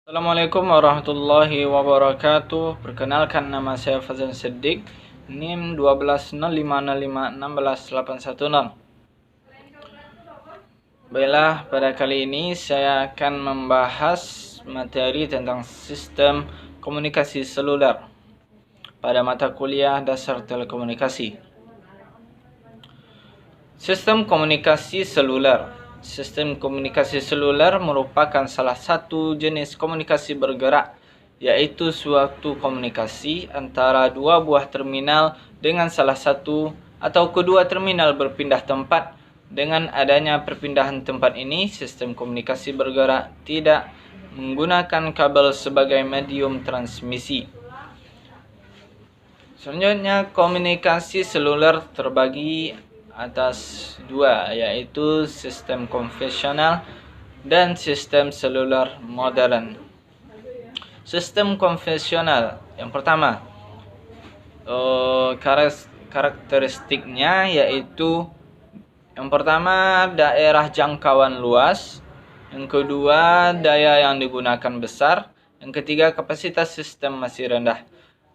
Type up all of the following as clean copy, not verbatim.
Assalamualaikum warahmatullahi wabarakatuh. Perkenalkan, nama saya Fazan Siddiq, NIM 120505168110. Baiklah, pada kali ini saya akan membahas materi tentang sistem komunikasi seluler pada mata kuliah dasar telekomunikasi. Sistem komunikasi seluler. Sistem komunikasi seluler merupakan salah satu jenis komunikasi bergerak, yaitu suatu komunikasi antara dua buah terminal dengan salah satu atau kedua terminal berpindah tempat. Dengan adanya perpindahan tempat ini, sistem komunikasi bergerak tidak menggunakan kabel sebagai medium transmisi. Selanjutnya, komunikasi seluler terbagi atas dua, yaitu sistem konvensional dan sistem seluler modern. Sistem konvensional, yang pertama, karakteristiknya yaitu yang pertama, daerah jangkauan luas. Yang kedua, daya yang digunakan besar. Yang ketiga, kapasitas sistem masih rendah.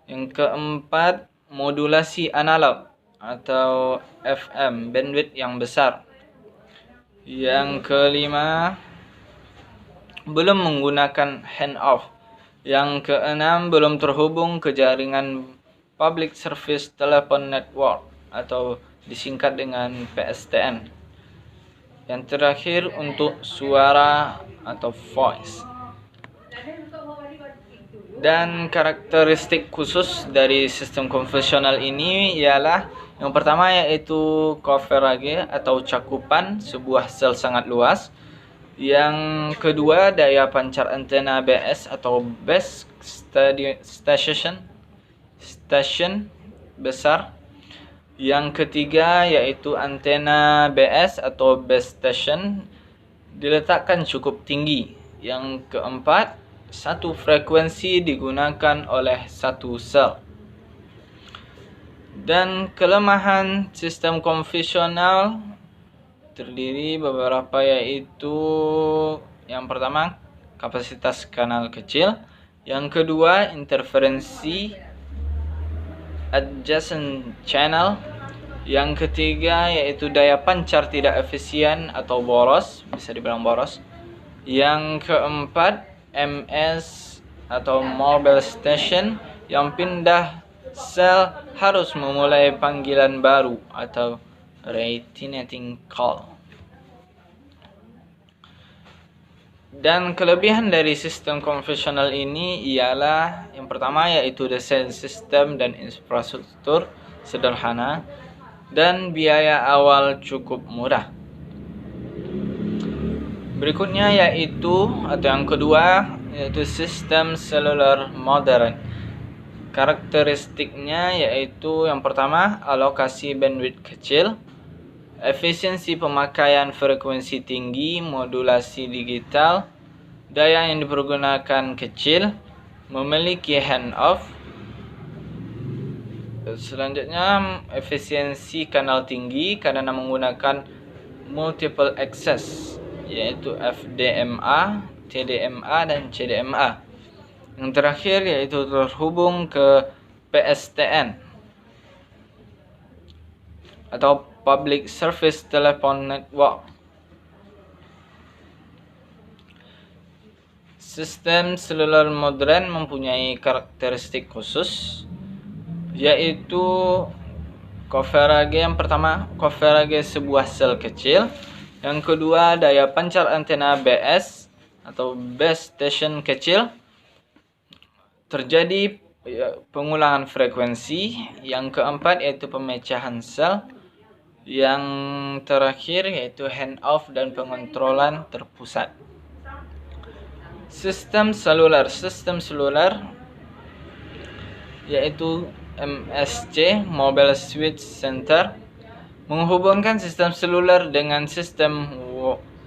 Yang keempat, modulasi analog atau FM, bandwidth yang besar. Yang kelima, belum menggunakan handoff. Yang keenam, belum terhubung ke jaringan Public Service Telephone Network atau disingkat dengan PSTN. Yang terakhir, untuk suara atau voice. Dan karakteristik khusus dari sistem konvensional ini ialah yang pertama, yaitu coverage atau cakupan sebuah sel sangat luas. Yang kedua, daya pancar antena BS atau base station besar. Yang ketiga, yaitu antena BS atau base station diletakkan cukup tinggi. Yang keempat, satu frekuensi digunakan oleh satu sel. Dan kelemahan sistem konvensional terdiri beberapa, yaitu yang pertama, kapasitas kanal kecil. Yang kedua, interferensi adjacent channel. Yang ketiga, yaitu daya pancar tidak efisien atau boros, bisa dibilang boros. Yang keempat, MS atau mobile station, yang pindah sel harus memulai panggilan baru atau reiterating call. Dan kelebihan dari sistem konvensional ini ialah yang pertama, yaitu desain sistem dan infrastruktur sederhana dan biaya awal cukup murah. Berikutnya yaitu, atau yang kedua, yaitu sistem seluler modern. Karakteristiknya yaitu yang pertama, alokasi bandwidth kecil, efisiensi pemakaian frekuensi tinggi, modulasi digital, daya yang dipergunakan kecil, memiliki handoff. Selanjutnya, efisiensi kanal tinggi karena menggunakan multiple access, yaitu FDMA, TDMA, dan CDMA. Yang terakhir yaitu terhubung ke PSTN atau Public Service Telephone Network. Sistem seluler modern mempunyai karakteristik khusus, yaitu coverage. Yang pertama, coverage sebuah sel kecil. Yang kedua, daya pancar antena BS atau base station kecil. Terjadi pengulangan frekuensi. Yang keempat, yaitu pemecahan sel. Yang terakhir, yaitu handoff dan pengontrolan terpusat. Sistem seluler yaitu MSC, Mobile Switch Center, menghubungkan sistem seluler dengan sistem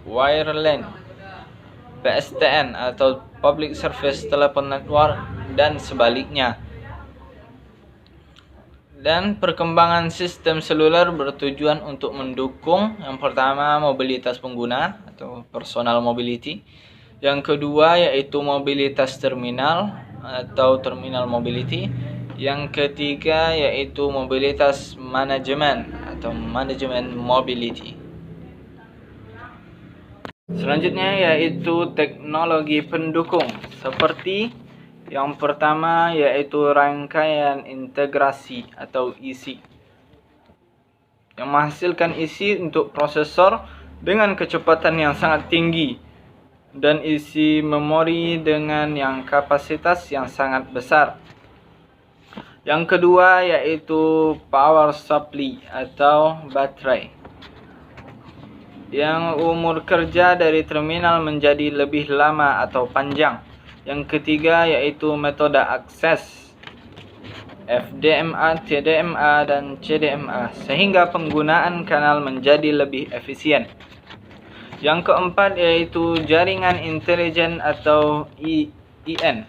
wireline PSTN atau Public Service Telephone Network dan sebaliknya. Dan perkembangan sistem seluler bertujuan untuk mendukung yang pertama, mobilitas pengguna atau personal mobility. Yang kedua yaitu mobilitas terminal atau terminal mobility. Yang ketiga yaitu mobilitas manajemen atau manajemen mobility. Selanjutnya yaitu teknologi pendukung, seperti yang pertama yaitu rangkaian integrasi atau IC, yang menghasilkan isi untuk prosesor dengan kecepatan yang sangat tinggi dan isi memori dengan yang kapasitas yang sangat besar. Yang kedua yaitu power supply atau baterai, yang umur kerja dari terminal menjadi lebih lama atau panjang. Yang ketiga yaitu metode akses FDMA, TDMA, dan CDMA, sehingga penggunaan kanal menjadi lebih efisien. Yang keempat yaitu jaringan intelijen atau IN.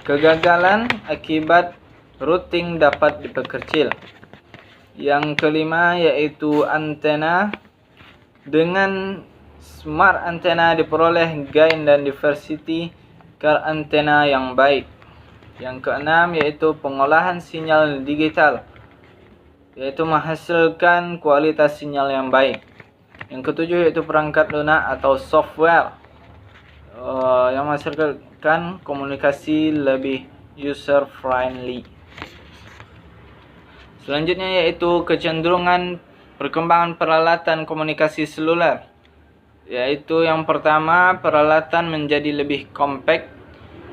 Kegagalan akibat routing dapat diperkecil. Yang kelima yaitu antena. Dengan smart antena diperoleh gain dan diversity ke antena yang baik. Yang keenam yaitu pengolahan sinyal digital, yaitu menghasilkan kualitas sinyal yang baik. Yang ketujuh yaitu perangkat lunak atau software, yang menghasilkan komunikasi lebih user friendly. Selanjutnya yaitu kecenderungan perkembangan peralatan komunikasi seluler, yaitu yang pertama peralatan menjadi lebih compact,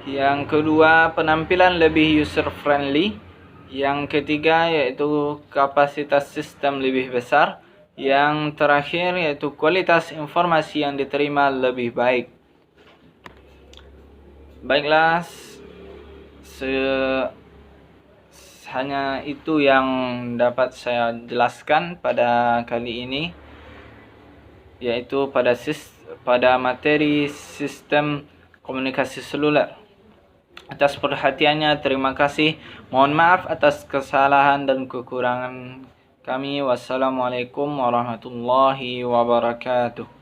yang kedua penampilan lebih user friendly, yang ketiga yaitu kapasitas sistem lebih besar, yang terakhir yaitu kualitas informasi yang diterima lebih baik. Baiklah, hanya itu yang dapat saya jelaskan pada kali ini, yaitu pada materi sistem komunikasi seluler. Atas perhatiannya terima kasih. Mohon maaf atas kesalahan dan kekurangan kami. Wassalamualaikum warahmatullahi wabarakatuh.